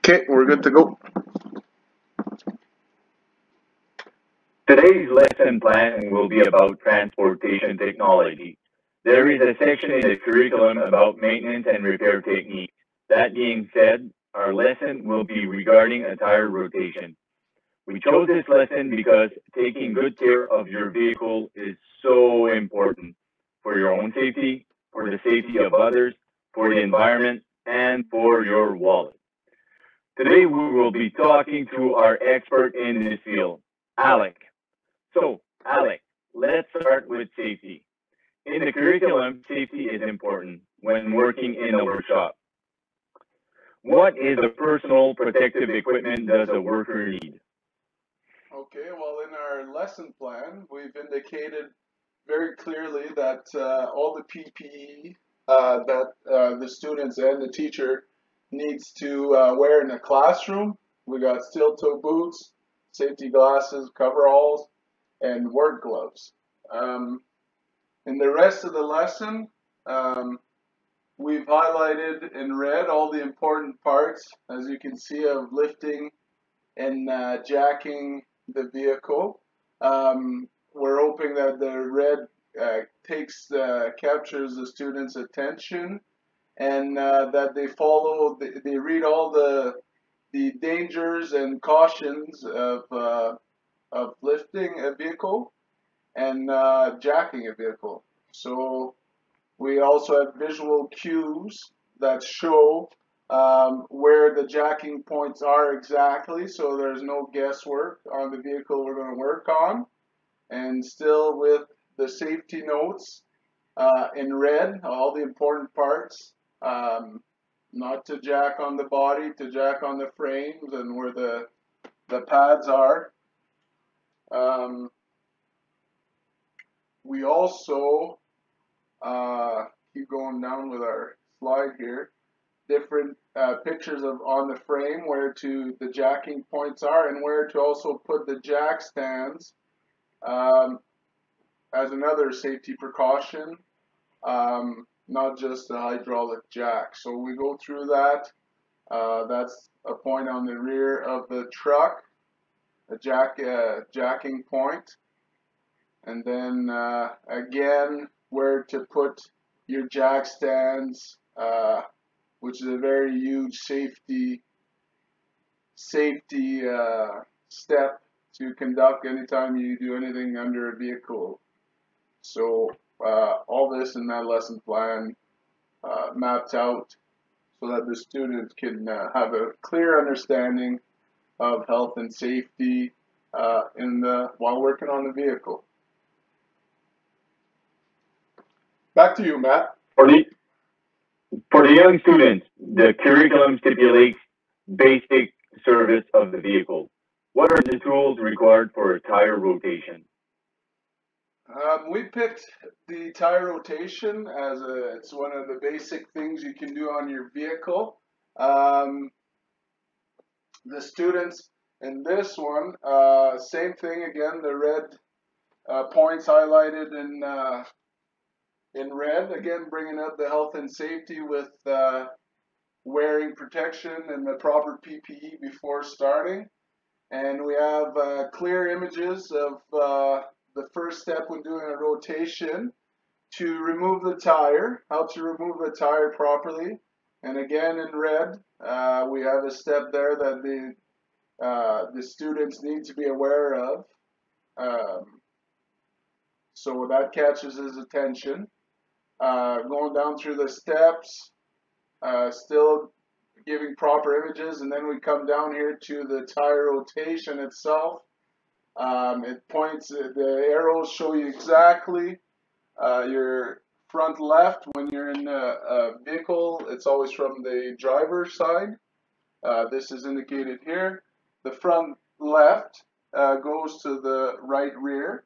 Okay, we're good to go. Today's lesson plan will be about transportation technology. There is a section in the curriculum about maintenance and repair techniques. That being said, our lesson will be regarding a tire rotation. We chose this lesson because taking good care of your vehicle is so important for your own safety, for the safety of others, for the environment, and for your wallet. Today we will be talking to our expert in this field, Alec. So, Alec, let's start with safety. In the curriculum, safety is important when working in a workshop. What is the personal protective equipment does a worker need? Okay, well, in our lesson plan, we've indicated very clearly that all the PPE that the students and the teacher needs to wear in a classroom. We got steel-toe boots, safety glasses, coveralls, and work gloves. In the rest of the lesson, we've highlighted in red all the important parts, as you can see, of lifting and jacking the vehicle. We're hoping that the red captures the students' attention, and that they follow, they read all the dangers and cautions of lifting a vehicle and jacking a vehicle. So we also have visual cues that show where the jacking points are exactly, so there's no guesswork on the vehicle we're going to work on. And still with the safety notes in red, all the important parts, not to jack on the body, to jack on the frames and where the pads are. We also keep going down with our slide here. Different pictures of on the frame where the jacking points are and where to also put the jack stands as another safety precaution, not just the hydraulic jack. So we go through that. That's a point on the rear of the truck, a jacking point, and then again where to put your jack stands, which is a very huge safety step to conduct anytime you do anything under a vehicle. So all this in that lesson plan mapped out so that the students can have a clear understanding of health and safety while working on the vehicle. Back to you, Matt. For the young students, the curriculum stipulates basic service of the vehicle. What are the tools required for a tire rotation? We picked the tire rotation as it's one of the basic things you can do on your vehicle. The students in this one, same thing again, the red points highlighted in red, again bringing up the health and safety with wearing protection and the proper PPE before starting. And we have clear images of the first step when doing a rotation to remove the tire, how to remove the tire properly. And again in red, we have a step there that the students need to be aware of. So that catches his attention. Going down through the steps, still giving proper images, and then we come down here to the tire rotation itself. It points, the arrows show you exactly your front left. When you're in a vehicle, it's always from the driver's side. This is indicated here. The front left goes to the right rear,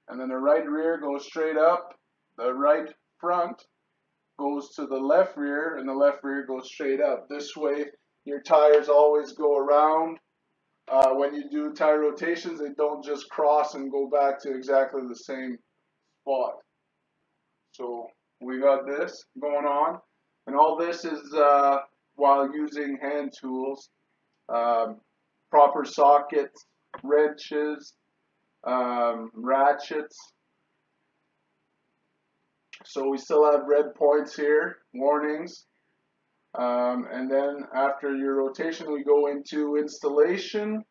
and then the right rear goes straight up. The right front goes to the left rear, and the left rear goes straight up. This way, your tires always go around. When you do tire rotations, they don't just cross and go back to exactly the same spot. So we got this going on, and all this is while using hand tools, proper sockets, wrenches, ratchets. So we still have red points here, warnings. And then after your rotation, we go into installation,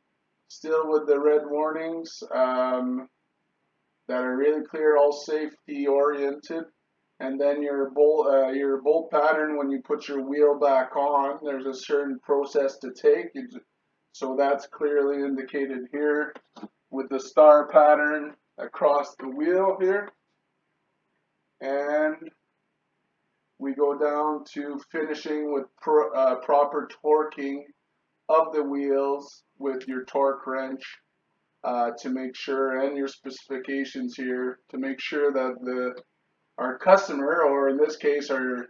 still with the red warnings that are really clear, all safety oriented. And then your bolt pattern, when you put your wheel back on, there's a certain process to take. So that's clearly indicated here with the star pattern across the wheel here. And we go down to finishing with proper torquing of the wheels with your torque wrench to make sure, and your specifications here, to make sure that our customer, or in this case our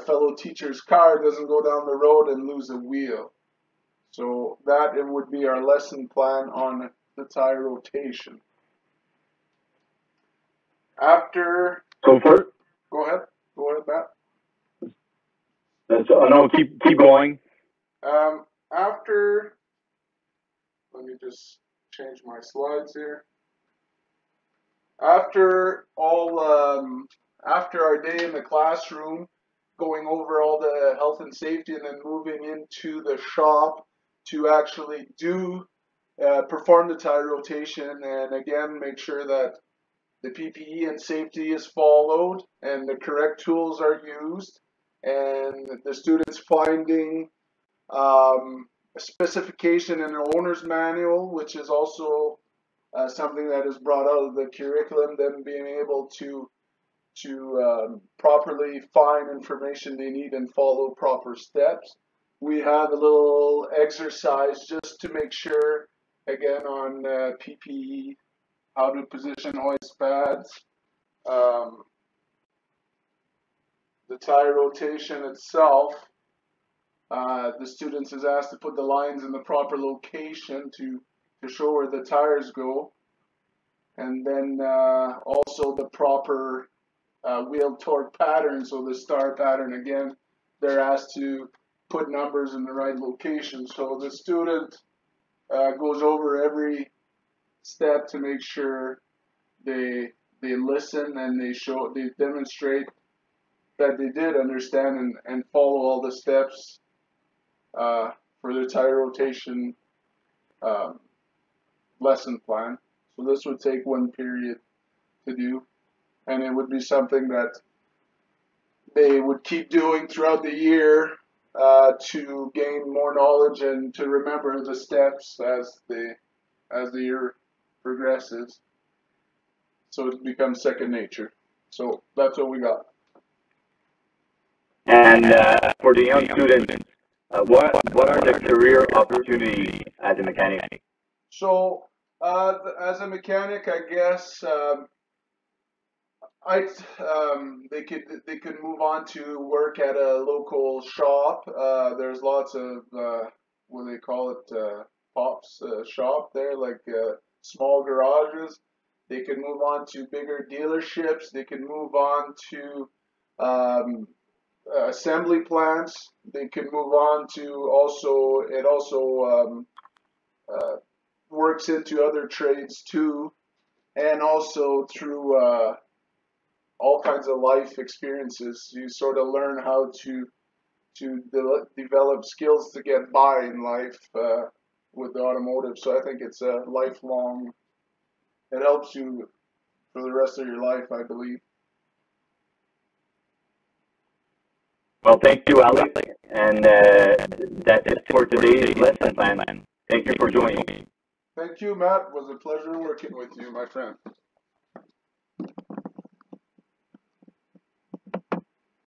fellow teacher's car, doesn't go down the road and lose a wheel. So that it would be our lesson plan on the tire rotation. After, Go for it. Go ahead, Matt. No, keep going. After, let me just change my slides here. After our day in the classroom, going over all the health and safety, and then moving into the shop to actually perform the tire rotation, and again make sure that the PPE and safety is followed and the correct tools are used, and the students finding a specification in the owner's manual, which is also something that is brought out of the curriculum, them being able to properly find information they need and follow proper steps. We have a little exercise just to make sure, again, on PPE, how to position hoist pads. The tire rotation itself, the students is asked to put the lines in the proper location to show where the tires go, and then also the proper wheel torque pattern. So the star pattern, again, they're asked to put numbers in the right location. So the student goes over every step to make sure they listen, and they demonstrate that they did understand and follow all the steps for the tire rotation lesson plan. So this would take one period to do, and it would be something that they would keep doing throughout the year to gain more knowledge and to remember the steps as the year progresses. So it becomes second nature. So that's what we got. And for the young students, what are the career opportunities as a mechanic? So as a mechanic, I guess they could move on to work at a local shop. There's lots of what do they call it, pops shop there, like small garages. They could move on to bigger dealerships. They could move on to assembly plants. They could move on to it also works into other trades too, and also through all kinds of life experiences. You sort of learn how to develop skills to get by in life with the automotive. So I think it's a lifelong. It helps you for the rest of your life, I believe. Well, thank you, Alec, and that's it for today's lesson plan. Thank you for joining me. Thank you, Matt. It was a pleasure working with you, my friend.